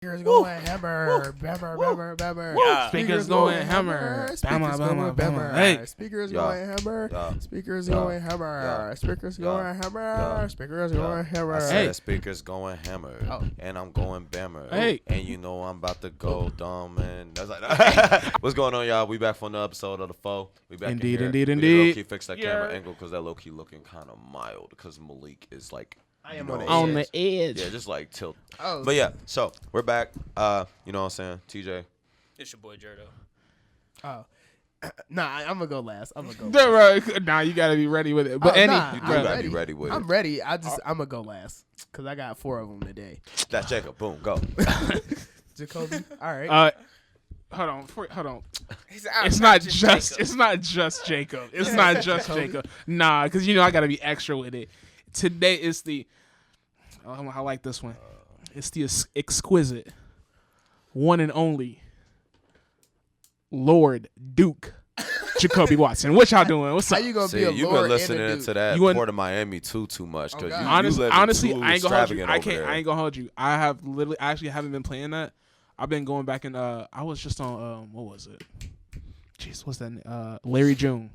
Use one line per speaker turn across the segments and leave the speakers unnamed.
Speakers going hammer, bammer.
Yeah.
Speakers going hammer.
Speakers going hammer.
Hey.
Speakers
Yeah.
going hammer.
Yeah.
Speakers
Yeah.
going hammer.
Yeah.
Speakers
Yeah.
going hammer.
Yeah.
Speakers
Yeah.
going hammer.
I said
Hey.
speakers going hammer,
Oh.
and I'm going bammer.
Hey.
And you know I'm about to go dumb, and that's like what's going on, y'all? We back for another episode of the Foe. We back
Indeed,
in here.
indeed,
We
indeed.
low key fix that camera
Yeah.
angle because that low key looking kind of mild because Malik is like
I am
you know,
on the
On the edge.
yeah, just like tilt.
Oh,
But yeah, so we're back. You know what I'm saying, TJ.
It's your boy Jerdo.
oh. Nah, I'm gonna go last.
Nah, you gotta be ready with it. But
Oh,
any,
nah,
You
I'm
gotta
ready.
be ready with
I'm
it.
ready. I'm gonna go last because I got 4 of them today.
That's Jacob. Boom, go.
Jacoby, all right.
hold on.
He said, "I'm
It's not
just
just.
Jacob."
It's not just Jacob. It's not just Jacob. Nah, because you know I gotta be extra with it. Today is the. I like this one. It's the exquisite, one and only, Lord Duke, Jacoby Watson. What y'all doing? What's
How
up?
you gonna
See,
be a
you've
Lord
been listening
and a
to
Duke?
that
You want-
Port of Miami too much because
God.
Honestly, I ain't gonna hold you.
I
I ain't gonna hold you. I actually haven't been playing that. I've been going back and I was just on what was it? Jeez, what's that? Larry June.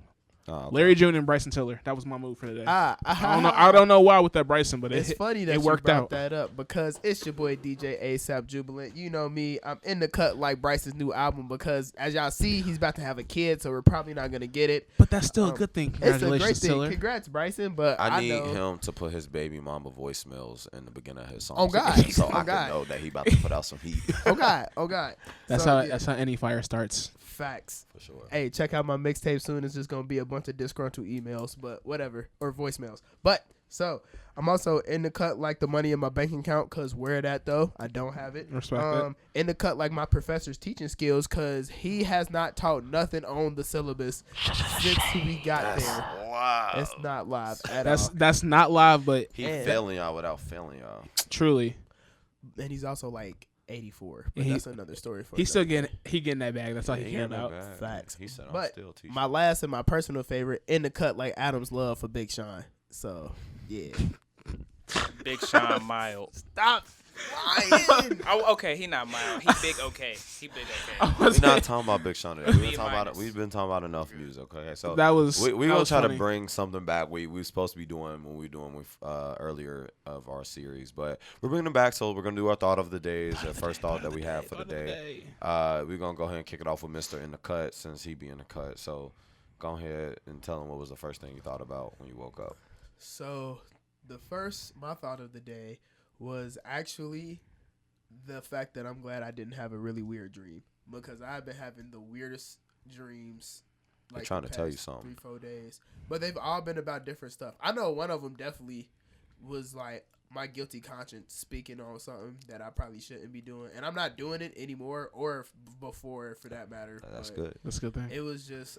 Larry June and Bryson Tiller. That was my move for today. I don't know why with that Bryson, but
It's funny that
it
you
worked
brought
out.
that up because it's your boy DJ ASAP Jubilant. You know me, I'm in the cut like Bryce's new album because as y'all see, he's about to have a kid, so we're probably not gonna get it.
But that's still a good thing.
It's a great
Congratulations,
thing.
Tiller.
Congrats, Bryson. But
I
I
need
know.
him to put his baby mama voicemails in the beginning of his song.
Oh, God.
So
Oh,
I
God.
can know that he about to put out some heat.
Oh God, oh God.
That's
So,
how
yeah,
that's how any fire starts.
facts.
For sure.
Hey, check out my mixtape soon. It's just gonna be a bunch of disgruntled emails, but whatever, or voicemails. But so I'm also in the cut like the money in my bank account, cause where that though? I don't have it.
Respect it.
In the cut like my professor's teaching skills, cause he has not taught nothing on the syllabus since we got there.
Wow.
It's not live at all.
That's not live, but
He
And-
failing y'all without failing y'all.
truly,
And he's also like 84, but
He-
that's another story for
he's
another
still
day.
getting that bag. That's all he
He
care
ain't that
about.
bad.
Facts.
He said I'm
But
still teaching.
My last and my personal favorite in the cut like Adam's love for Big Sean. So yeah.
Big Sean mild.
Stop lying.
Oh, okay, he not mild. He big okay. He big okay.
We're not talking about Big Sean today.
B minus.
We've been talking about enough music. Okay, so
That was
we
that
gonna
was
try
funny.
to bring something back. We were supposed to be doing when we were doing with earlier of our series, but we're bringing them back. So we're gonna do our thought of the days, the first thought that we have for the day. We're gonna go ahead and kick it off with Mr. In the Cut since he be in the cut. So go ahead and tell him what was the first thing you thought about when you woke up.
So my thought of the day was actually the fact that I'm glad I didn't have a really weird dream because I've been having the weirdest dreams.
They're
Like
trying
the
to tell you
past
something.
3-4 days, but they've all been about different stuff. I know one of them definitely was like my guilty conscience speaking on something that I probably shouldn't be doing, and I'm not doing it anymore or before for that matter.
That's
but
good.
That's a good thing.
It was just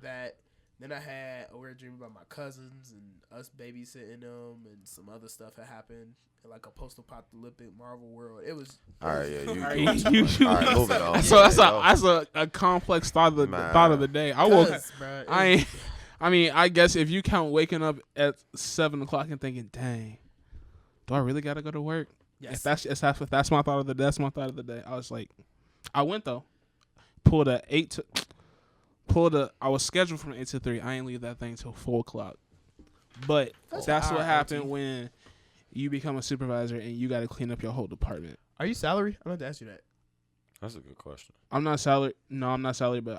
that. Then I had a weird dream about my cousins and us babysitting them, and some other stuff had happened, like a post-apocalyptic Marvel world. It was
All right, yeah,
All right,
you. All right, moving on.
So that's
Yeah,
a complex thought of the
Man.
thought of the day. I woke.
bruh, it
I
was-
ain't. I mean, I guess if you count waking up at 7 o'clock and thinking, "Dang, do I really gotta go to work?"
yes.
If that's my thought of the day, that's my thought of the day. I was like, I went though. Pulled a 8 to. I was scheduled from 8 to 3. I ain't leave that thing till 4 o'clock. But
That's
that's
an
what
hour
happened
OT.
when you become a supervisor and you got to clean up your whole department.
Are you salary? I'm going to ask you that.
That's a good question.
I'm not salary. No, I'm not salary, but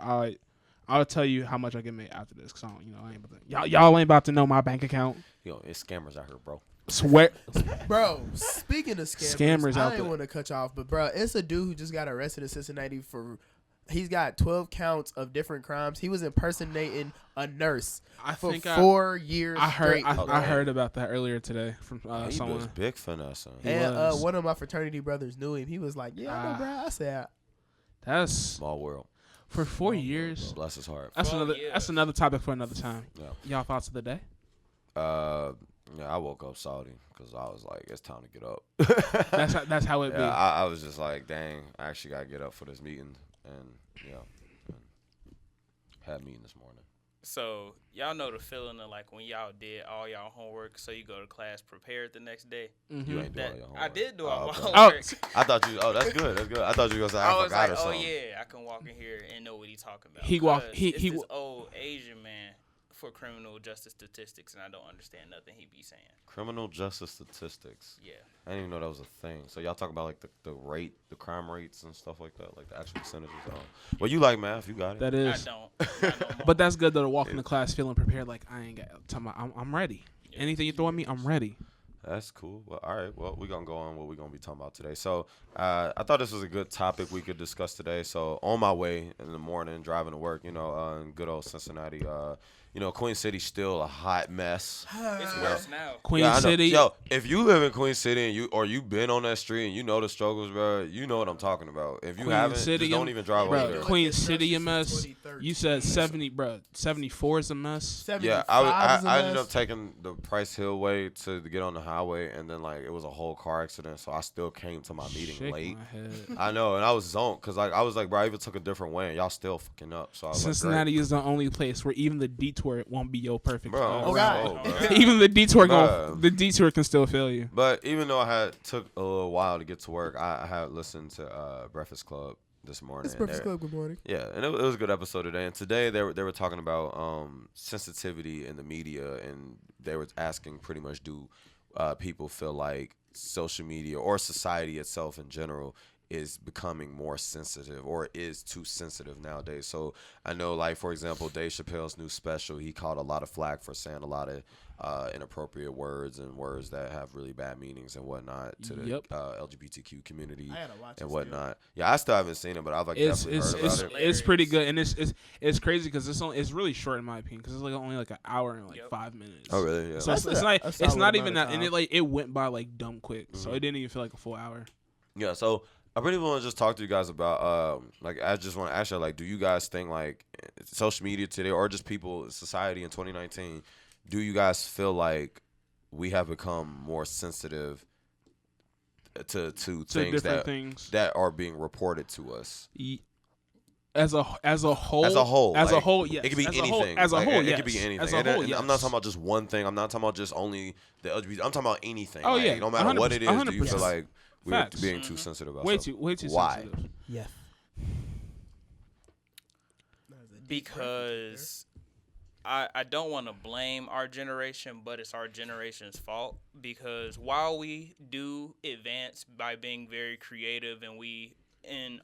I'll tell you how much I get made after this. Cause I don't, I ain't about to, y'all ain't about to know my bank account.
Yo, it's scammers out here, bro.
Swear.
Bro, speaking of
Scammers
I
out
didn't
there.
want to cut you off, but bro, it's a dude who just got arrested in Cincinnati for. He's got 12 counts of different crimes. He was impersonating a nurse
I
for
think
4 years
I heard.
straight.
I heard about that earlier today from
He was
someone.
big finessing.
He
And
was.
one of my fraternity brothers knew him. He was like, "Yeah, I know, bro." I said,
That's
Small world.
for 4 years.
Bless his heart.
That's
12
another.
years.
That's another topic for another time.
Yeah.
Y'all thoughts of the day?
Yeah, I woke up salty because I was like, it's time to get up.
That's how it be.
Yeah, I was just like, dang, I actually got to get up for this meeting. And, yeah, and had a meeting this morning.
So y'all know the feeling of like when y'all did all y'all homework, so you go to class prepared the next day.
You ain't doing
That
all your homework.
I did do all my
okay.
homework.
I thought you. Oh, that's good. That's good. I thought you were gonna say
I
I
was
forgot
like,
or
oh
something.
yeah, I can walk in here and know what he's talking about.
He walk-
'Cause
he-
it's
he
this
wa-
old Asian man for criminal justice statistics, and I don't understand nothing he be saying.
Criminal justice statistics.
Yeah,
I didn't even know that was a thing. So y'all talk about like the rate, the crime rates and stuff like that, like the actual percentages. Well, you like math, you got it.
That is.
I don't. Not no more.
But that's good though to walk into class feeling prepared. Like I ain't got. I'm ready.
Yeah.
Anything you throw at me, I'm ready.
That's cool. Well, all right. Well, we're going to go on what we're going to be talking about today. So I thought this was a good topic we could discuss today. So on my way in the morning, driving to work, in good old Cincinnati, Queen City's still a hot mess.
It's worse now.
Queen
Yeah, I know.
City.
Yo, if you live in Queen City and you've been on that street and you know the struggles, bro, you know what I'm talking about. If you
Queen
haven't,
City,
just don't even drive
bro,
over there.
Queen City a mess. You said 70, bro. 74 is a mess.
Yeah, I ended up taking the Price Hill way to get on the highway, and then like it was a whole car accident, so I still came to my meeting
Shake
late.
my head.
I know, and I was zoned because I was like, bro, I even took a different way, and y'all still fucking up. So I was
Cincinnati is the only place where even the detour won't be your perfect.
Bro,
Oh, God.
bro.
Even the detour
Bruh.
the detour can still fail you.
But even though I took a little while to get to work, I had listened to Breakfast Club this morning.
It's Breakfast Club. Good morning.
Yeah, and it was a good episode today. And today they were talking about sensitivity in the media, and they were asking pretty much, do people feel like social media or society itself in general is becoming more sensitive or is too sensitive nowadays? So I know, like, for example, Dave Chappelle's new special, he caught a lot of flack for saying a lot of inappropriate words and words that have really bad meanings and whatnot to the
Yep.
LGBTQ community
I gotta watch it
and
still.
whatnot. Yeah, I still haven't seen it, but I've
It's
definitely heard about it.
it's pretty good, and it's crazy because it's really short in my opinion because it's like only like an hour and like
Yep.
5 minutes.
Oh, really? Yeah.
So
That's
it's
a
not
solid
even
amount
that,
of
and it went by like dumb quick, so
Mhm.
it didn't even feel like a full hour.
Yeah, so I really want to just talk to you guys about, I just want to ask you, like, do you guys think, like, social media today or just people, society in 2019, do you guys feel like we have become more sensitive to
So
things
different things.
that are being reported to us?
As a whole,
As a whole, like,
yes.
It could be
As a
anything.
whole, as a
Like,
whole,
it
yes.
could be anything.
As a
And
whole,
I'm
yes.
not talking about just one thing. I'm not talking about just only the LGBT. I'm talking about anything.
Oh,
Like,
yeah,
no matter what it is, do you
100%.
feel like we're
Facts.
being too sensitive about
way
stuff?
too
Why?
sensitive.
Yeah.
Because I don't want to blame our generation, but it's our generation's fault. Because while we do advance by being very creative and we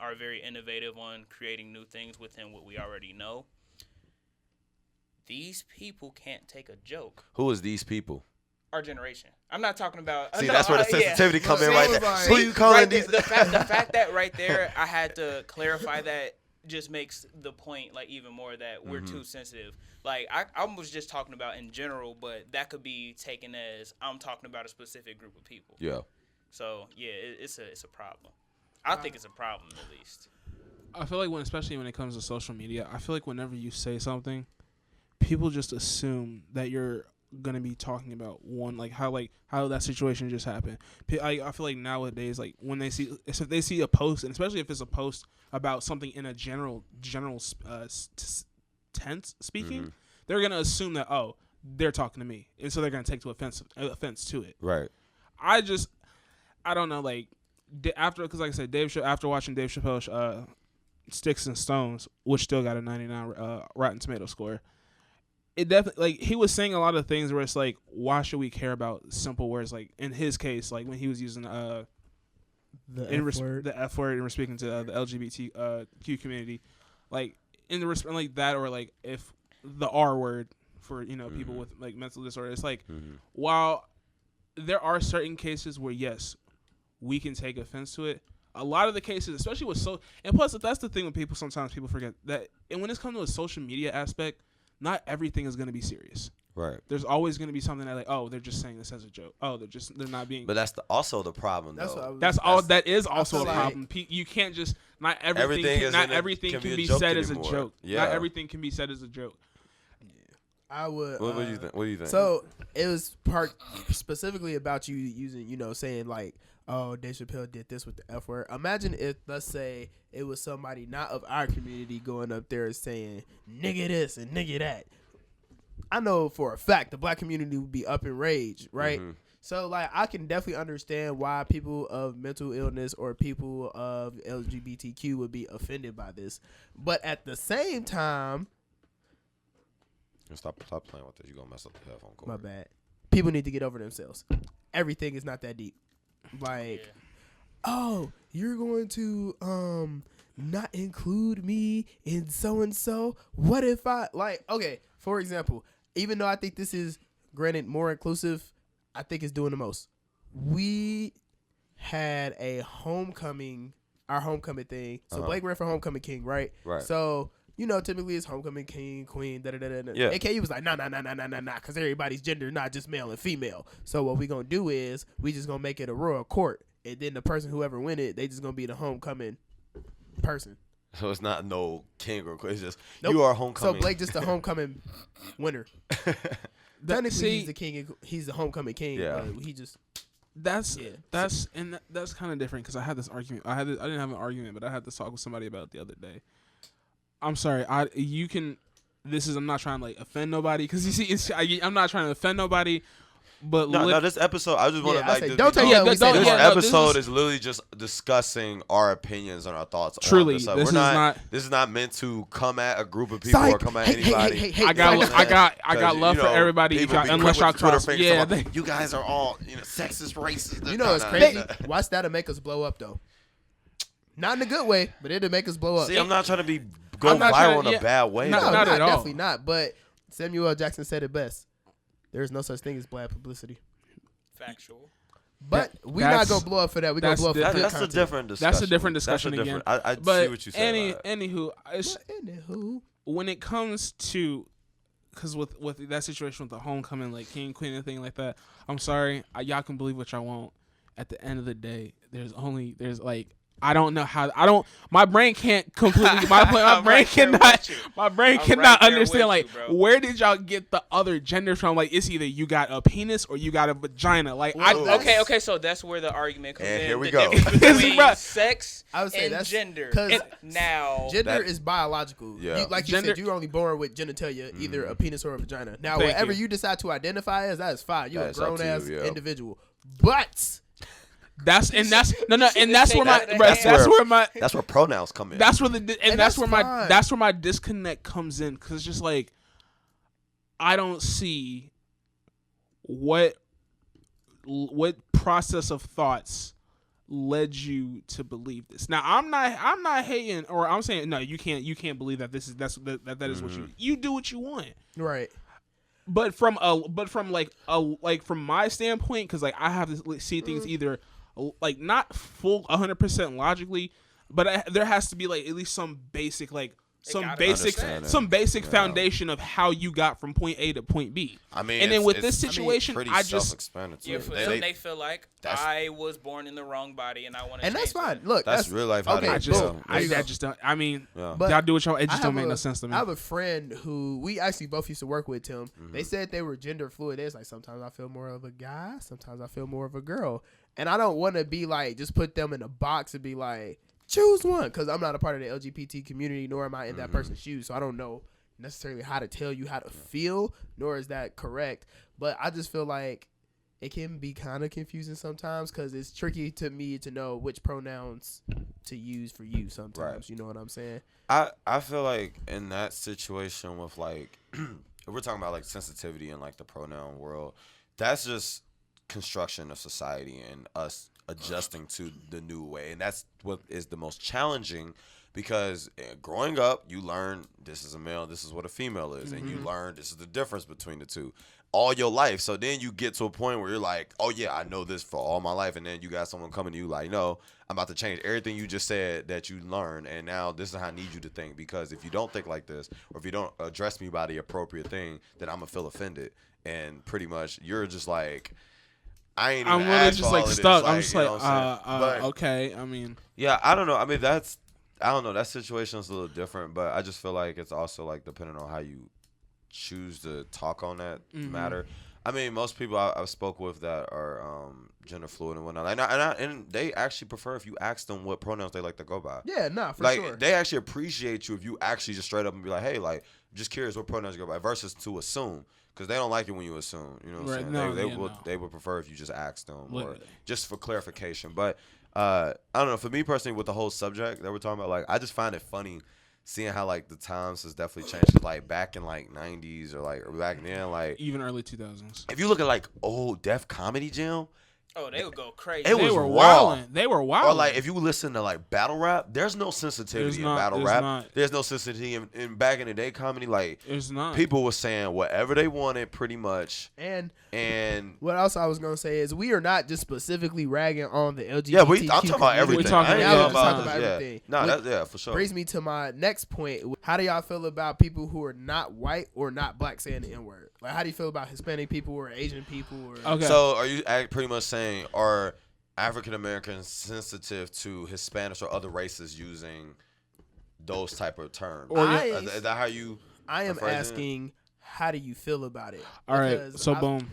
are very innovative on creating new things within what we already know, these people can't take a joke.
Who is these people?
Our generation. I'm not talking about.
See,
no,
that's where the
yeah.
sensitivity come in
See,
right
I was
there.
like-
Who you calling
Right there,
these?
the fact that right there, I had to clarify that just makes the point like even more that we're too sensitive. Like I was just talking about in general, but that could be taken as I'm talking about a specific group of people.
Yeah.
So yeah, it's a problem. I think it's a problem at least.
I feel like especially when it comes to social media, I feel like whenever you say something, people just assume that you're gonna be talking about how that situation just happened. I feel like nowadays, like when if they see a post, and especially if it's a post about something in a general tense speaking, they're gonna assume that they're talking to me, and so they're gonna take offense to it.
Right.
I don't know, like because like I said, after watching Dave Chappelle's Sticks and Stones, which still got a 99 Rotten Tomato score, it definitely, like, he was saying a lot of things where it's like, why should we care about simple words? Like in his case, like when he was using
The
the F word and we're speaking to the LGBTQ community, like in the like that, or like if the R word for people with like mental disorder, it's like while there are certain cases where yes, we can take offense to it. A lot of the cases, especially with and plus that's the thing when sometimes people forget that, and when it's come to a social media aspect, not everything is going to be serious.
Right.
There's always going to be something that like, they're just saying this as a joke. They're not being.
But that's also the problem,
That's
though.
what I was-
That is also a
feel like-
problem. You can't just not
Everything
everything
can
can
be a
be
joke
said as a
anymore.
joke.
Yeah.
Not everything can be said as a joke.
I would.
What do you think? What do you think?
So it was specifically about you using, saying like, oh, Dave Chappelle did this with the F word. Imagine if, let's say, it was somebody not of our community going up there saying nigga this and nigga that. I know for a fact the black community would be up in rage, right?
Mm-hmm.
So like I can definitely understand why people of mental illness or people of LGBTQ would be offended by this. But at the same time,
Stop playing with this. You're gonna mess up the headphone cord.
my bad. People need to get over themselves. Everything is not that deep. Like, oh, you're going to not include me in so and so. What if I okay, for example, even though I think this is granted more inclusive, I think it's doing the most. We had our homecoming thing. So Blake ran for homecoming king, right?
Right.
So, typically it's homecoming king, queen, da-da-da-da-da.
Yeah.
AKU was like, nah, because everybody's gender, not just male and female. So what we going to do is we just going to make it a royal court. And then the person, whoever win it, they just going to be the homecoming person.
So it's not no king or queen. It's just
Nope.
you are homecoming.
So Blake just the homecoming winner. Technically, he's the king. He's the homecoming king.
Yeah.
But he just
That's kind of different because I had this argument. I didn't have an argument, but I had this talk with somebody about it the other day. I'm sorry. I'm not trying to offend nobody because you see, I'm not trying to offend nobody. But
no, this episode, I just want to
don't take that.
this
Yeah,
episode is literally just discussing our opinions and our thoughts.
Truly,
on this.
this is not.
This is not meant to come at a group of people or come at anybody.
Hey,
I got love for everybody. Unless y'all cross,
you guys are all sexist, racist.
It's crazy. Watch that'll make us blow up though. Not in a good way, but it'll make us blow up.
See, I'm not trying to go viral in a bad way.
No, not at all.
Definitely not. But Samuel L. Jackson said it best. There is no such thing as bad publicity.
Factual.
But we're not gonna blow up for that. We're gonna blow up for good
That's a
content.
different discussion.
That's a different discussion again.
I
but
see what you said.
Anywho,
when it comes to, because with that situation with the homecoming, king, queen, and thing like that, I'm sorry, y'all can believe what y'all want. At the end of the day, I don't know how. My brain can't completely. My brain cannot. My brain cannot understand. Where did y'all get the other gender from? It's either you got a penis or you got a vagina.
Okay. So that's where the argument comes in.
Here we
the
go.
difference between sex
I would say
and
that's
gender.
Now, gender is biological.
Yeah.
You said, you're only born with genitalia, either a penis or a vagina. Now,
Thank
whatever
you.
you decide to identify as, that is fine. You're a
That's up
grown
to
ass
you, yeah.
individual. But
that's where
pronouns come in.
That's where my disconnect comes in, because it's just I don't see what process of thoughts led you to believe this. Now I'm not hating, or I'm saying no, you can't believe that that is what you do what you want,
right.
But from my standpoint, because I have to see things either not full 100% logically, but there has to be at least some basic foundation of how you got from point A to point B.
I mean,
and then with this situation,
pretty
I just
self-explanatory.
They feel like I was born in the wrong body and I want to.
And that's fine. Look,
that's real life.
Okay,
I just don't. I mean, y'all do what y'all. It just don't make no sense to me.
I have a friend who we actually both used to work with, Tim. They said they were gender fluid. They was sometimes I feel more of a guy, sometimes I feel more of a girl, and I don't want to be just put them in a box and be choose one, because I'm not a part of the LGBT community, nor am I in that person's shoes, so I don't know necessarily how to tell you how to feel, nor is that correct. But I just feel it can be kind of confusing sometimes, because it's tricky to me to know which pronouns to use for you sometimes. Right. You know what I'm saying?
I feel in that situation with if we're talking about sensitivity in the pronoun world, that's just construction of society and us adjusting to the new way, and that's what is the most challenging, because growing up you learn this is a male, this is what a female is, and you learn this is the difference between the two all your life. So then you get to a point where you're oh yeah, I know this for all my life, and then you got someone coming to you no, I'm about to change everything you just said that you learned, and now this is how I need you to think, because if you don't think like this, or if you don't address me by the appropriate thing, then I'm gonna feel offended, and pretty much you're just I'm really just
stuck. I'm just okay. I mean,
yeah, I don't know. I mean, I don't know. That situation is a little different, but I just feel it's also depending on how you choose to talk on that matter. I mean, most people I've spoke with that are gender fluid and whatnot. And they actually prefer if you ask them what pronouns they like to go by.
Yeah, nah, for
like,
sure.
They actually appreciate you if you actually just straight up and be like, hey, like, just curious what pronouns you go by, versus to assume. Because they don't like it when you assume. You know what I'm saying? They would prefer if you just ask them or just for clarification. But I don't know. For me personally, with the whole subject that we're talking about, like, I just find it funny seeing how, like, the times has definitely changed. Like, back in, like, 90s or back then, like.
Even early 2000s.
If you look at, like, old Def Comedy Jam.
Oh, they would go crazy.
They were wilding. They were wilding.
Or, like, if you listen to, like, battle rap, there's no sensitivity in battle rap. There's no sensitivity in back in the day comedy. Like,
there's not.
People were saying whatever they wanted pretty much.
And
what
else I was going to say is we are not just specifically ragging on the LGBTQ
Yeah, I'm talking about everything.
We're talking
about everything.
No, for sure.
Brings me to my next point. How do y'all feel about people who are not white or not black saying the N-word? Like, how do you feel about Hispanic people or Asian people?
Okay.
So are you pretty much saying, are African Americans sensitive to Hispanics or other races using those type of terms? Is that how you?
I am asking, how do you feel about it?
All right. So boom.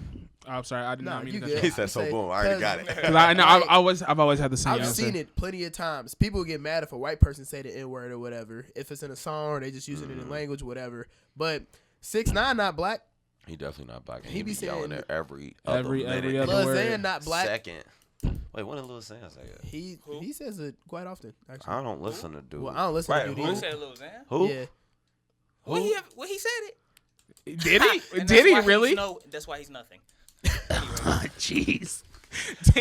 I'm sorry, I did not mean to.
He said so boom. I already got it.
Because I know I've always had the same answer.
I've seen it plenty of times. People get mad if a white person say the N-word or whatever, if it's in a song or they just using it in language, whatever. But 6ix9ine not black.
He definitely not black.
He be saying
yelling at every
other
Lil Xan not black.
Second. Wait, what did Lil Xan say?
He says it quite often. Actually,
I don't listen to dude.
Well, I don't listen to dude.
Who said Lil Xan?
Who?
Yeah.
Well, he said it.
Did he? Did he really?
No, that's why he's nothing.
Jeez.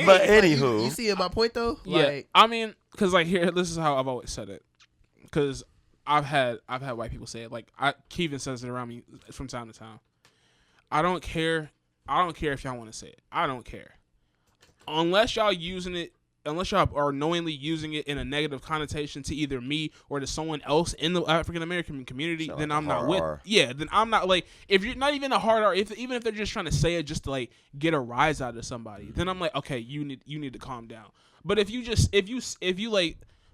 But anywho,
you see my point though?
Yeah.
Like,
I mean, because like here, this is how I've always said it. Because I've had white people say it. Like Kevin says it around me from time to time. I don't care. I don't care if y'all want to say it. I don't care. Unless y'all are knowingly using it in a negative connotation to either me or to someone else in the African American community, then I'm not with. Yeah, then I'm not like, if you're not even a hard R, even if they're just trying to say it just to like get a rise out of somebody, then I'm like, okay, you need to calm down. But if you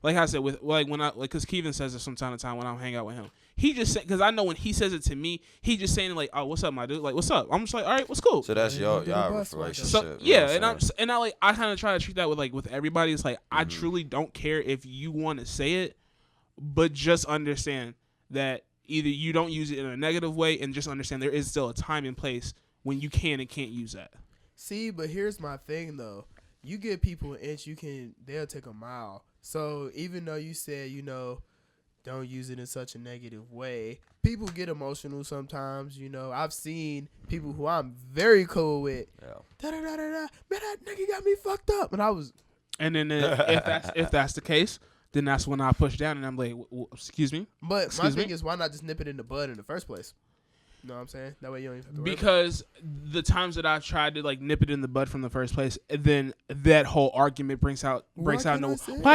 like I said, with like when because Kevin says it from time to time when I'm hanging out with him, he just said, because I know when he says it to me, he just saying like, oh, what's up, my dude? Like, what's up? I'm just like, all right, what's cool?
So that's y'all relationship.
So yeah, and I kind of try to treat that with everybody. It's like I truly don't care if you want to say it, but just understand that either you don't use it in a negative way, and just understand there is still a time and place when you can and can't use that.
See, but here's my thing though. You give people an inch, they'll take a mile. So even though you said, don't use it in such a negative way, people get emotional sometimes. I've seen people who I'm very cool with. Da da da da da. Man, that nigga got me fucked up, and I was.
And then if that's the case, then that's when I push down and I'm like, excuse me.
But my thing is, why not just nip it in the bud in the first place? You know what I'm saying? That way you don't even have to worry
because the times that I've tried to like nip it in the bud from the first place, then that whole argument breaks out. Why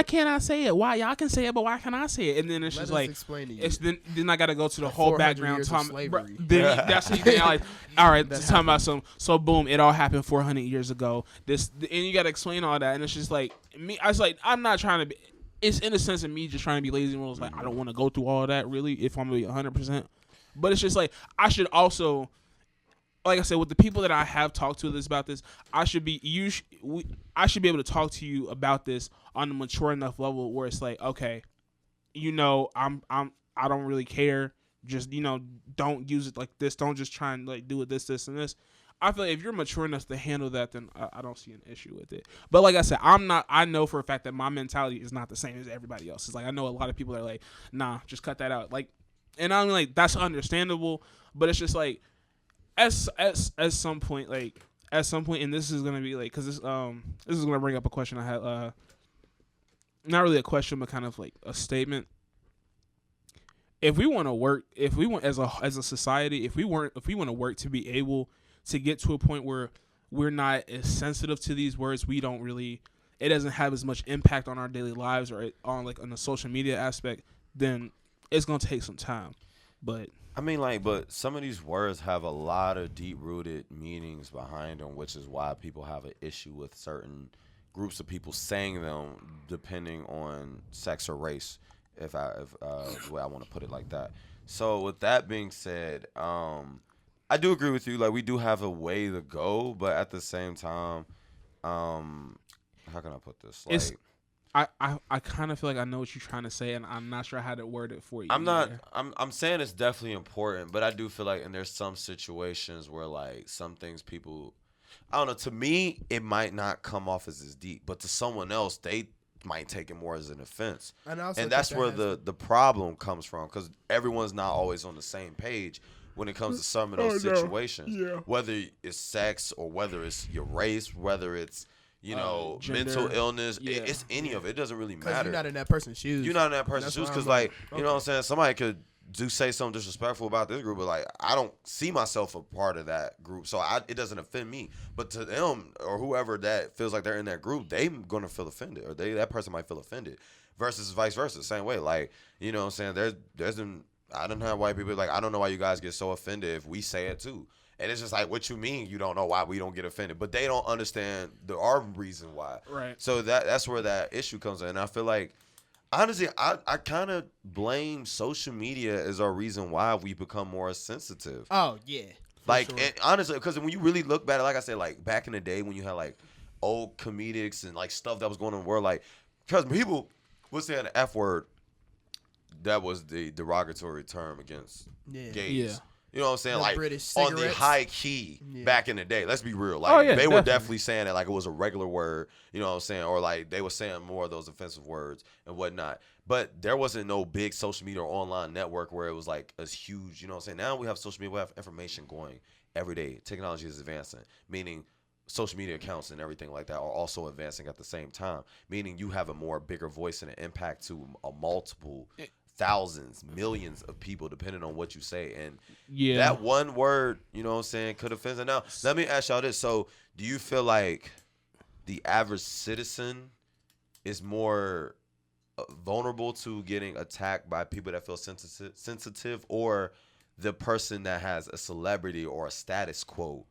can't I say it? Why y'all can say it, but why can't I say it? And then it's just like,
explain to you.
It's then I got to go to the whole background.
Then
that's the thing. Like, all right, just talking about so boom, it all happened 400 years ago. And you got to explain all that, and it's just like me. I was like, I'm not trying to be. It's in a sense of me just trying to be lazy. And I was like, I don't want to go through all that really. If I'm gonna be 100%. But it's just like, I should also, like I said, with the people that I have talked to about this, I should be able to talk to you about this on a mature enough level where it's like, okay, I don't really care. Just, don't use it like this. Don't just try and like do it this, and this. I feel like if you're mature enough to handle that, then I don't see an issue with it. But like I said, I know for a fact that my mentality is not the same as everybody else. It's like, I know a lot of people are like, nah, just cut that out. Like, and I'm like, that's understandable, but it's just like, at some point, and this is gonna be like, because this is gonna bring up a question I had, not really a question, but kind of like a statement. If we want to work, as a society, if we want to work to be able to get to a point where we're not as sensitive to these words, it doesn't have as much impact on our daily lives or on the social media aspect, then it's gonna take some time. But
I mean, but some of these words have a lot of deep-rooted meanings behind them, which is why people have an issue with certain groups of people saying them, depending on sex or race. If the way I want to put it like that. So with that being said, I do agree with you. Like, we do have a way to go, but at the same time, how can I put this?
It's-
Like,
I kind of feel like I know what you're trying to say, and I'm not sure how to word it for you.
I'm not.
either.
I'm saying it's definitely important, but I do feel like, and there's some situations where like some things people, I don't know. To me, it might not come off as deep, but to someone else, they might take it more as an offense,
And, I also
and
think
that's
that
where
has-
the problem comes from, because everyone's not always on the same page when it comes to some of those situations.
Yeah.
Whether it's sex or whether it's your race, whether it's mental
Gender.
illness,
Yeah.
it's any of it. It doesn't really
Because
matter.
you're not in that person's shoes.
You're not in that person's
That's
shoes,
why
because
I'm
like,
like,
you know what I'm saying, somebody could say something disrespectful about this group, but like I don't see myself a part of that group, so it doesn't offend me. But to them or whoever that feels like they're in that group, they're gonna feel offended, or that person might feel offended. Versus vice versa, same way. Like, you know what I'm saying, I don't have white people like, I don't know why you guys get so offended if we say it too. And it's just like, what you mean you don't know why we don't get offended? But they don't understand our reason why.
Right.
So that's where that issue comes in. And I feel like, honestly, I kind of blame social media as our reason why we become more sensitive.
Oh yeah. for
Like,
sure.
and honestly, because when you really look back, like I said, like back in the day when you had like old comedics and like stuff that was going on in the world, like, because people would say an F word, that was the derogatory term against
Yeah.
gays.
Yeah.
You know what I'm saying?
The
Like,
British
on the
cigarettes.
high key
Yeah.
back in the day. Let's be real. Like,
Oh, yeah,
they were
definitely.
definitely saying it like it was a regular word. You know what I'm saying? Or like they were saying more of those offensive words and whatnot. But there wasn't no big social media or online network where it was like as huge. You know what I'm saying? Now we have social media. We have information going every day. Technology is advancing, meaning social media accounts and everything like that are also advancing at the same time, meaning you have a more bigger voice and an impact to a multiple thousands, millions of people, depending on what you say. And
Yeah.
that one word, you know what I'm saying, could offend. And now, let me ask y'all this. So, do you feel like the average citizen is more vulnerable to getting attacked by people that feel sensitive, or the person that has a celebrity or a status quo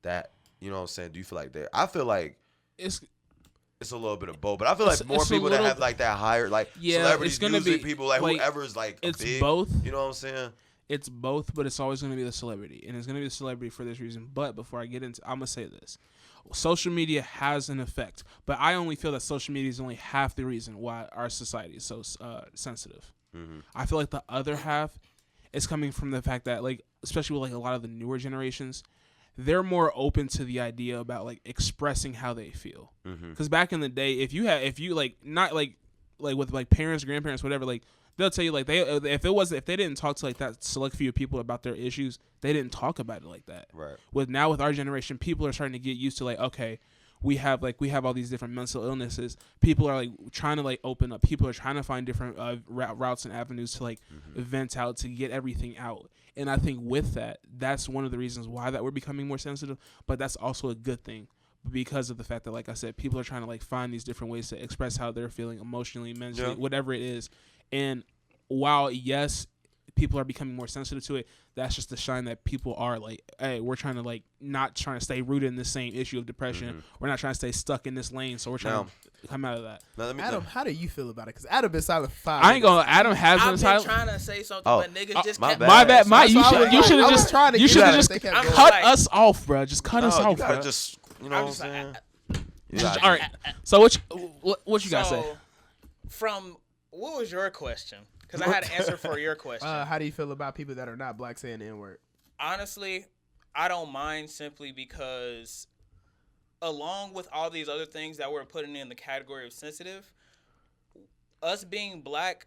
that, you know what I'm saying, do you feel like that? I feel like
It's
it's a little bit of both, but I feel like more
it's a
people that
little-
have like that higher, like
Yeah,
celebrities,
it's gonna
music
be,
people, like
like,
whoever's like a
it's
big,
both.
you know what I'm saying?
It's both, but it's always going to be the celebrity, and it's going to be the celebrity for this reason. But before I get into, I'm gonna say this: social media has an effect, but I only feel that social media is only half the reason why our society is so sensitive.
Mm-hmm.
I feel like the other half is coming from the fact that, like, especially with like a lot of the newer generations, they're more open to the idea about like expressing how they feel.
Mm-hmm.
Because back in the day, if you like not like with like parents, grandparents, whatever, like they'll tell you like if they didn't talk to like that select few people about their issues, they didn't talk about it like that.
Right.
With our generation, people are starting to get used to like, okay, we have all these different mental illnesses. People are like trying to like open up. People are trying to find different routes and avenues to like vent out, to get everything out. And I think with that, that's one of the reasons why that we're becoming more sensitive. But that's also a good thing, because of the fact that, like I said, people are trying to like find these different ways to express how they're feeling emotionally, mentally, whatever it is. And while yes, people are becoming more sensitive to it, that's just the shine that people are like, hey, we're trying to like not trying to stay rooted in the same issue of depression. We're not trying to stay stuck in this lane, so we're trying to come out of that.
Now, let me
Adam, how do you feel about it? Because Adam been silent for 5
I ain't gonna. Adam has been
I've been
silent.
trying to say something,
Oh,
but niggas just
my
kept.
bad.
My bad.
That's
You
why I
should.
was
You
like-
should
I
have
was
just.
trying to
You
get
should
at
have
it.
just
They kept
I'm
going.
cut
like-
us off, bro. Just cut us
No,
off,
you gotta
bro.
just, you know
I'm
what I'm
just like,
saying? You gotta
All right. So what you gotta say?
From what was your question? Because I had an answer for your question.
How do you feel about people that are not black saying the N-word?
Honestly, I don't mind, simply because along with all these other things that we're putting in the category of sensitive, us being black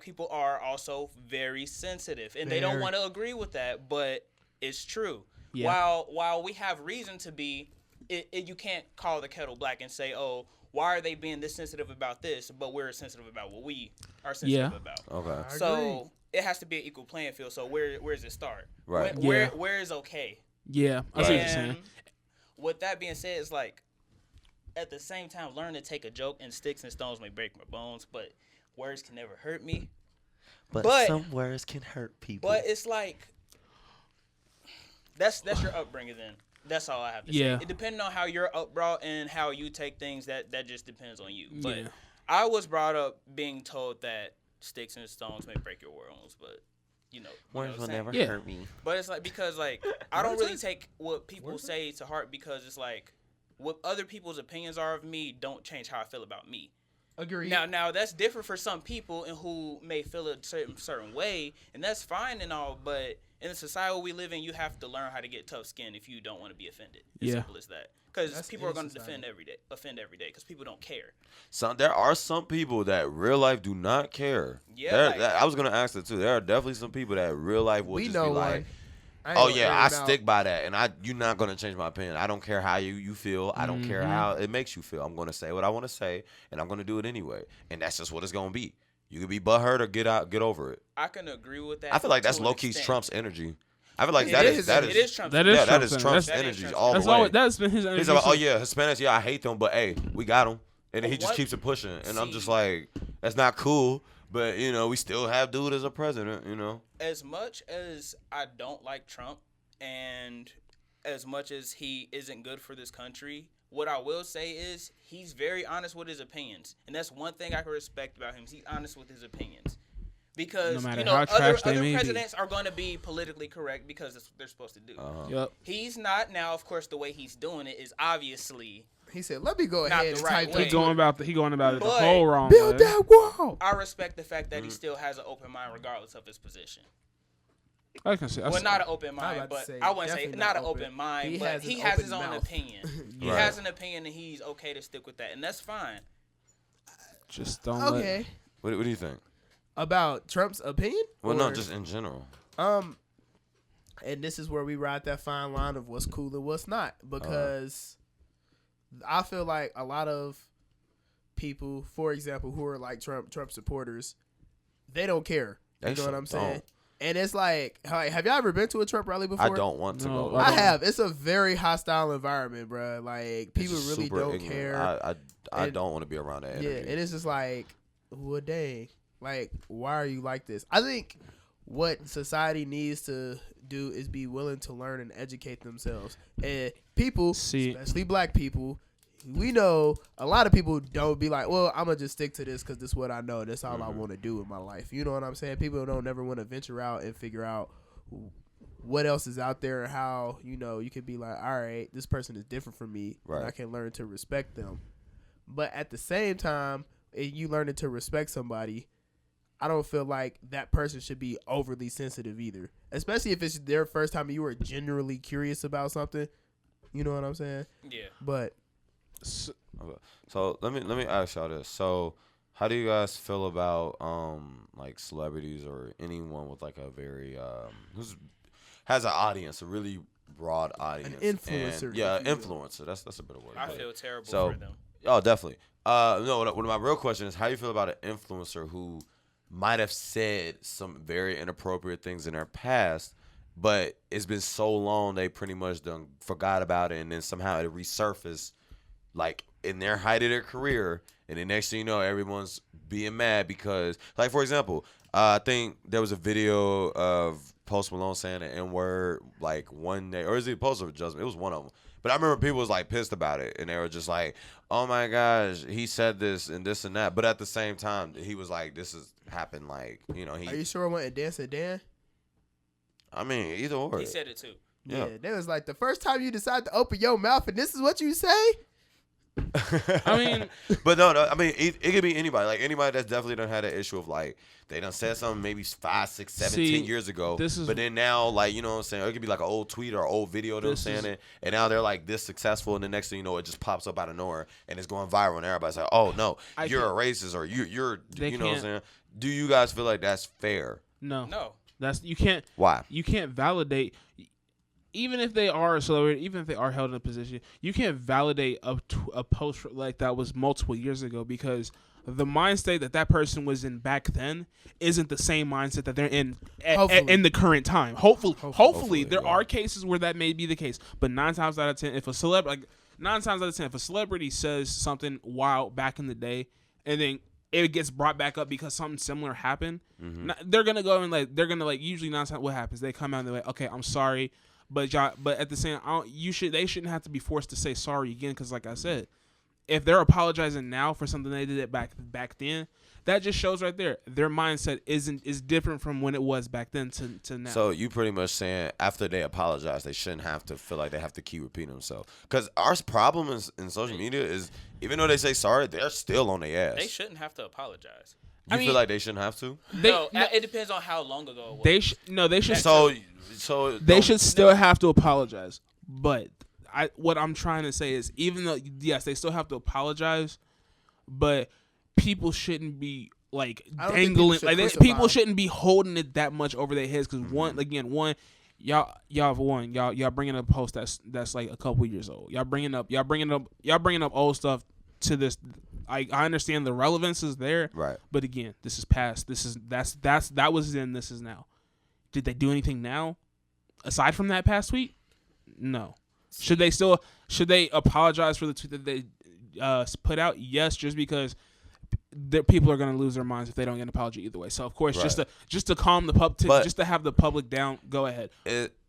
people are also very sensitive, and they don't
Very.
want to agree with that, but it's true.
Yeah.
While we have reason to be, you can't call the kettle black and say, oh, why are they being this sensitive about this, but we're sensitive about what we are sensitive about.
Okay.
I
So
agree.
it has to be an equal playing field. So where does it start?
Right.
Where is okay?
Yeah, I see what you're saying.
And with that being said, it's like, at the same time, learn to take a joke, and sticks and stones may break my bones, but words can never hurt me. But
some words can hurt people.
But it's like, that's your upbringing then. That's all I have to
Yeah.
say. It depending on how you're up brought and how you take things, that just depends on you. But
Yeah.
I was brought up being told that sticks and stones may break your bones, but
words will never
Yeah.
hurt me.
But it's like, because like I don't really take what people say to heart, because it's like, what other people's opinions are of me don't change how I feel about me.
Agreed.
Now that's different for some people and who may feel a certain way, and that's fine and all. But in the society we live in, you have to learn how to get tough skin if you don't want to be offended. As simple as that. Because people are going to offend every day. Because people don't care.
There are some people that real life do not care. Yeah, I was gonna ask that too. There are definitely some people that real life will just be like, "Oh yeah, I stick by that, and you're not gonna change my opinion. I don't care how you feel. I don't care how it makes you feel. I'm gonna say what I want to say, and I'm gonna do it anyway. And that's just what it's gonna be. You can be butthurt or get over it.
I can agree with that.
I feel like that's low key Trump's energy. I feel like that is Trump's energy.
That's been his energy.
He's like, oh yeah, Hispanics, yeah, I hate them, but hey, we got them, and then he just keeps it pushing, and I'm just like, that's not cool. But we still have dude as a president.
As much as I don't like Trump, and as much as he isn't good for this country, what I will say is he's very honest with his opinions, and that's one thing I can respect about him. He's honest with his opinions. Because
no
other presidents are going to be politically correct because that's what they're supposed to do.
Yep.
He's not. Now, of course, the way he's doing it is obviously.
He said, "Let me go ahead and type."
He going about it the whole wrong
build
way.
That wall.
I respect the fact that he still has an open mind regardless of his position.
I can say.
Well, not an open mind, but I wouldn't say not an open mind, but he has his own opinion. He has an opinion, and he's okay to stick with that, and that's fine.
Just don't.
Okay.
What do you think?
About Trump's opinion?
Well, no, just in general.
And this is where we ride that fine line of what's cool and what's not, because I feel like a lot of people, for example, who are like Trump supporters, they don't care. You know what I'm saying? And it's like, have y'all ever been to a Trump rally before?
I don't want to go.
I have. It's a very hostile environment, bro. Like, people really don't care.
I don't want to be around that energy.
Yeah, and it's just like, well, dang. Like, why are you like this? I think what society needs to do is be willing to learn and educate themselves. And people, especially black people, we know a lot of people don't be like, well, I'm going to just stick to this because this is what I know. That's all I want to do in my life. You know what I'm saying? People don't never want to venture out and figure out what else is out there and how, you can be like, all right, this person is different from me. Right. And I can learn to respect them. But at the same time, you learning to respect somebody, I don't feel like that person should be overly sensitive either, especially if it's their first time and you were genuinely curious about something. You know what I'm saying?
Yeah.
But
so let me ask y'all this. So how do you guys feel about like celebrities or anyone with like a very who's has an audience, a really broad audience,
an influencer?
Influencer. That's a better word.
I feel terrible for them.
Oh, definitely. No, one of my real questions is how you feel about an influencer who might have said some very inappropriate things in their past, but it's been so long they pretty much done forgot about it, and then somehow it resurfaced like in their height of their career, and the next thing you know, everyone's being mad because, like, for example, I think there was a video of Post Malone saying the N-word like one day, or is it Post or Adjustment? It was one of them. But I remember people was like pissed about it, and they were just like, "Oh my gosh, he said this and this and that." But at the same time, he was like, "This has happened." Like, He. Are
you sure it wasn't Dancing Dan?
I mean, either or.
He said it too.
Yeah, that was like the first time you decide to open your mouth, and this is what you say.
I mean,
but no. I mean, it could be anybody. Like anybody that's definitely done had an issue of like they done said something maybe 5, 6, 7, 10 years ago. But then now, like, you know what I'm saying? It could be like an old tweet or an old video of them saying it, and now they're like this successful, and the next thing you know, it just pops up out of nowhere and it's going viral, and everybody's like, "Oh no, you're a racist," or you're you know what I'm saying? Do you guys feel like that's fair?
No. You can't.
Why?
You can't validate. Even if they are a celebrity, even if they are held in a position, you can't validate a post like that was multiple years ago, because the mind state that person was in back then isn't the same mindset that they're in in the current time. Hopefully there are cases where that may be the case, but 9 times out of 10, if a celebrity says something wild back in the day, and then it gets brought back up because something similar happened, they're gonna go and usually 9 times what happens, they come out and they're like, okay, I'm sorry. But at the same time, they shouldn't have to be forced to say sorry again, because like I said, if they're apologizing now for something they did back then, that just shows right there their mindset is different from when it was back then to now.
So you pretty much saying after they apologize, they shouldn't have to feel like they have to keep repeating themselves. Because our problem in social media is even though they say sorry, they're still on their ass.
They shouldn't have to apologize.
You feel like they shouldn't have to?
It depends on how long ago it was.
They should.
So
they should still have to apologize. But what I'm trying to say is, even though yes, they still have to apologize, but people shouldn't be like dangling. People shouldn't be holding it that much over their heads. Because y'all bringing up a post that's like a couple years old. Y'all bringing up old stuff to this. I understand the relevance is there,
right?
But again, this is past. That was then. This is now. Did they do anything now, aside from that past tweet? No. Should they apologize for the tweet that they put out? Yes, just because people are going to lose their minds if they don't get an apology either way. So of course, right. just to calm the just to have the public down. Go ahead.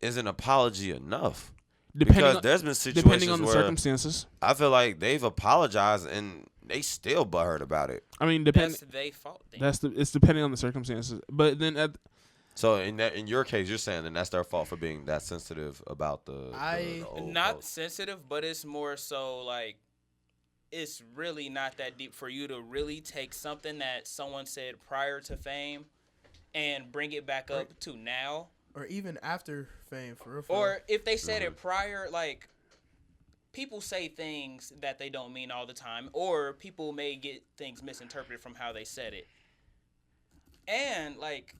Is an apology enough?
Because
there's been situations
depending on the
where
circumstances.
I feel like they've apologized and they still butthurt about it.
I mean,
that's their fault.
It's depending on the circumstances. But then
so in your case, you're saying then that's their fault for being that sensitive about the old
not
post.
sensitive, but it's more so like it's really not that deep for you to really take something that someone said prior to fame and bring it back up to now.
Or even after fame, for real.
Or if they said it prior, like, people say things that they don't mean all the time, or people may get things misinterpreted from how they said it. And, like,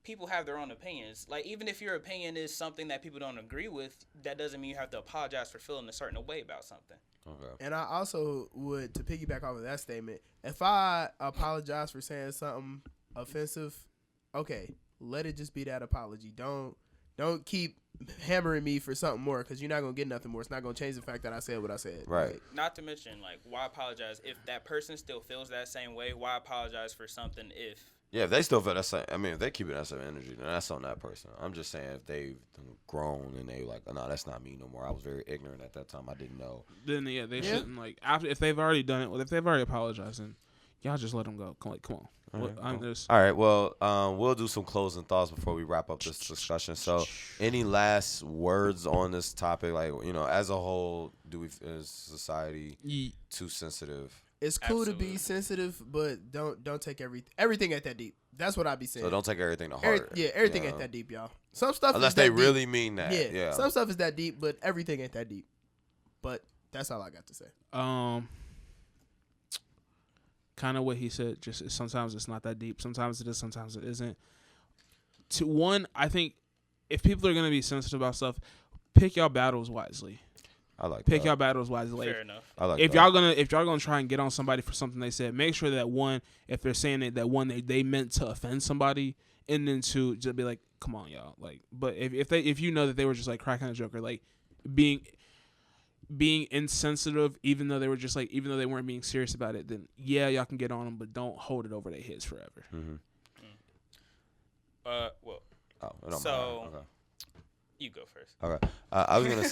people have their own opinions. Like, even if your opinion is something that people don't agree with, that doesn't mean you have to apologize for feeling a certain way about something.
Okay.
And I also would, to piggyback off of that statement, if I apologize for saying something offensive, okay, let it just be that apology. Don't keep hammering me for something more, because you're not going to get nothing more. It's not going to change the fact that I said what I said.
Right.
Like,
not to mention, like, why apologize if that person still feels that same way? Why apologize for something if...
Yeah, if they still feel that same... I mean, if they keep that same energy, then that's on that person. I'm just saying if they've grown and they like, no, that's not me no more. I was very ignorant at that time. I didn't know.
Then, yeah, they shouldn't, like... if they've already done it, if they've already apologized, then y'all just let them go. Come on.
All right, well, we'll do some closing thoughts before we wrap up this discussion. So, any last words on this topic? Like, as a whole, is society too sensitive?
It's cool to be sensitive, but don't take everything at that deep. That's what I be saying.
So don't take everything to heart.
Everything ain't that deep, y'all. Some stuff
unless
is
they
that
really
deep.
mean that. Yeah.
Some stuff is that deep, but everything ain't that deep. But that's all I got to say.
Kind of what he said. Just sometimes it's not that deep. Sometimes it is. Sometimes it isn't. I think if people are gonna be sensitive about stuff, pick y'all battles wisely.
I like
pick
that.
y'all battles wisely.
Fair enough.
I like
if
that.
y'all gonna try and get on somebody for something they said, make sure that one, if they're saying it, that one they meant to offend somebody, and then two, just be like, come on, y'all. Like, but if you know that they were just like cracking a joke or like being insensitive, even though they weren't being serious about it, then yeah, y'all can get on them, but don't hold it over their heads forever.
Mm-hmm.
Well.
Oh,
so
okay.
You go first.
Okay. I was gonna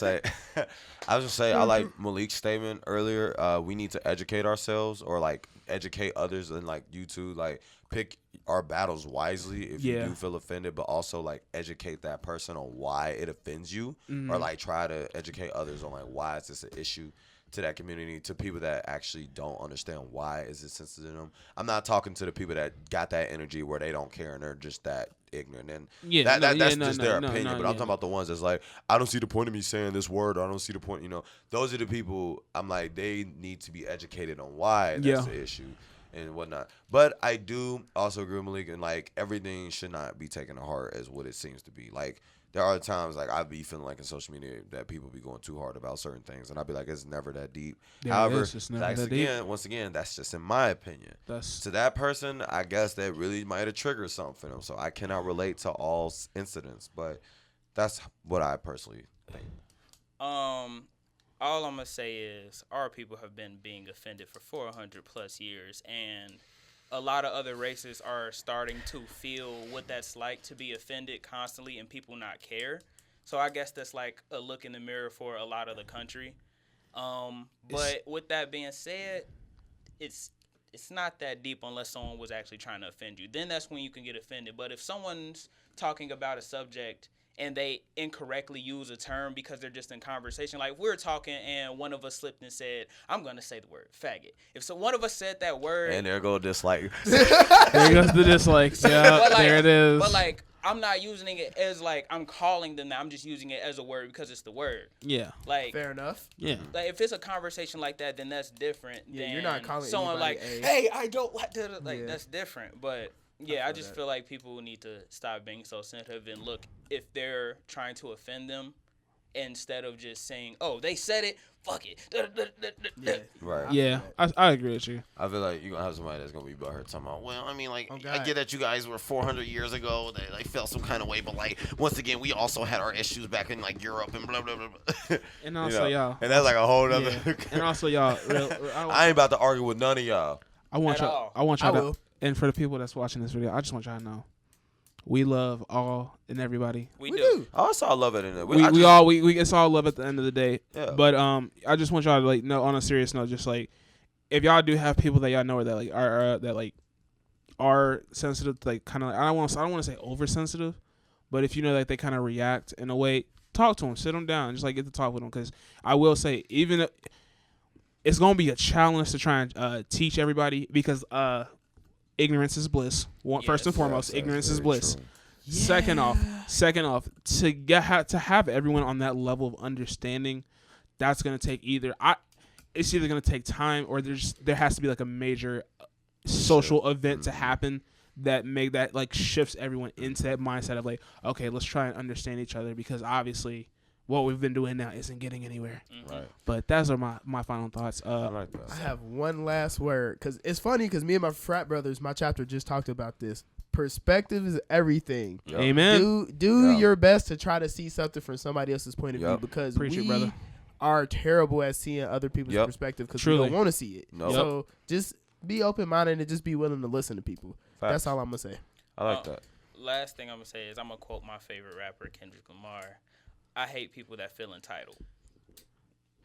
say, I like Malik's statement earlier. We need to educate ourselves, or like educate others, and like you two, like pick our battles wisely if you do feel offended, but also like educate that person on why it offends you, or like try to educate others on like why is this an issue to that community, to people that actually don't understand why is it sensitive to them. I'm not talking to the people that got that energy where they don't care and they're just that ignorant, and that's just their opinion. But I'm talking about the ones that's like, I don't see the point of me saying this word, or I don't see the point. Those are the people I'm like, they need to be educated on why that's the issue and whatnot. But I do also agree with Malik, and like everything should not be taken to heart as what it seems to be. Like, there are times like I be feeling like in social media that people be going too hard about certain things, and I'd be like, it's never that deep.
Yeah,
however, once again, that's just in my opinion. To that person, I guess that really might have triggered something for them. So I cannot relate to all incidents, but that's what I personally think.
All I'm gonna say is our people have been being offended for 400 plus years, and a lot of other races are starting to feel what that's like to be offended constantly and people not care. So I guess that's like a look in the mirror for a lot of the country. But with that being said, it's not that deep unless someone was actually trying to offend you. Then that's when you can get offended. But if someone's talking about a subject and they incorrectly use a term because they're just in conversation, like we're talking and one of us slipped and said, I'm going to say the word faggot. If so, one of us said that word.
And there go dislike.
There goes the dislikes. Yeah, there it is.
But like, I'm not using it as like I'm calling them that. I'm just using it as a word because it's the word.
Yeah.
Like
fair enough.
Yeah.
Like if it's a conversation like that, then that's different.
Yeah,
than
you're not calling
someone like,
anybody
hey, I don't like that. Like
Yeah.
that's different. But yeah, I just
that.
feel like people need to stop being so sensitive and look if they're trying to offend them, instead of just saying, oh, they said it, fuck it.
Yeah.
Right.
Yeah, I agree with you.
I feel like you're going to have somebody that's going to be butthurt talking about, well, I mean, like,
Oh,
I
God.
get that you guys were 400 years ago. That I felt some kind of way. But, like, once again, we also had our issues back in, like, Europe and blah, blah, blah, blah.
And also, y'all.
And that's like a whole other.
Yeah. And also, y'all.
I ain't about to argue with none of y'all.
I want
At
y'all.
all.
I want y'all
I
to.
will.
And for the people that's watching this video, I just want y'all to know, we love all and everybody.
We
We
do.
do.
I also love it in there.
We it's all love at the end of the day.
Yeah.
But I just want y'all to like know on a serious note, just like if y'all do have people that y'all know that like are sensitive, like kind of I don't want to say oversensitive, but if you know that they kind of react in a way, talk to them, sit them down, just like get to talk with them. Because I will say, even if, it's gonna be a challenge to try and teach everybody because ignorance is bliss. First and foremost, ignorance is bliss.
True.
Second off, to have everyone on that level of understanding, that's gonna take it's either gonna take time or there has to be like a major social event to happen that like shifts everyone into that mindset of like, okay, let's try and understand each other because obviously what we've been doing now isn't getting anywhere.
Right.
But those are my final thoughts.
I like that.
I have one last word because it's funny because me and my frat brothers, my chapter just talked about this. Perspective is everything.
Yep.
Amen.
Do
Yeah.
your best to try to see something from somebody else's point of view
Yep.
because
Preach it, brother.
are terrible at seeing other people's
Yep.
perspective because we
Truly.
don't want to see it.
Nope.
So just be open minded and just be willing to listen to people.
Facts.
That's all I'm gonna say.
I like that.
Last thing I'm gonna say is I'm gonna quote my favorite rapper, Kendrick Lamar. I hate people that feel entitled.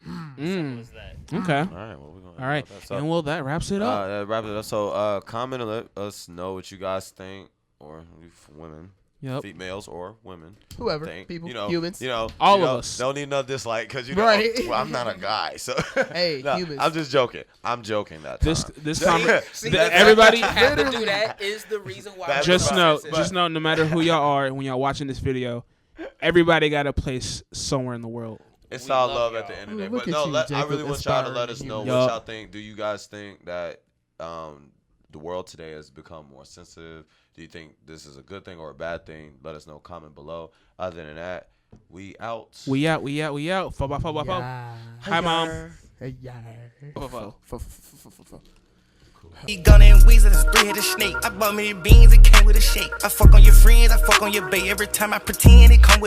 Simple as that.
Okay.
All right. Well, we're gonna.
All right. And well, that wraps it up.
That wraps it up. So, comment and let us know what you guys think, or women,
Yep.
females or women.
Whoever,
Think.
people,
You know,
humans.
All
you know,
of us.
Don't need no dislike because you know.
Right.
Well, I'm not a guy, so.
Hey,
No,
humans.
I'm just joking. I'm joking that time.
This time,
See,
everybody.
you have to do that is the reason why.
That's
Just
right.
know,
But-
just know, no matter who y'all are, when y'all watching this video, everybody got a place somewhere in the world.
It's
We
all
love
love at the
y'all.
end of the day.
Look
But
at
no,
you,
I
Jacob,
really want y'all to
inspiring
let us know
humans.
what
Yup.
y'all think. Do you guys think that the world today has become more sensitive? Do you think this is a good thing or a bad thing? Let us know. Comment below. Other than that, we out.
We out. Fo. Hi, Mom.
Hey, yeah.
Fo.
He gun and weasel, this three-headed snake. I bought me the beans, it came with a shake. I fuck on your friends, I fuck on your bae. Every time I pretend, it come with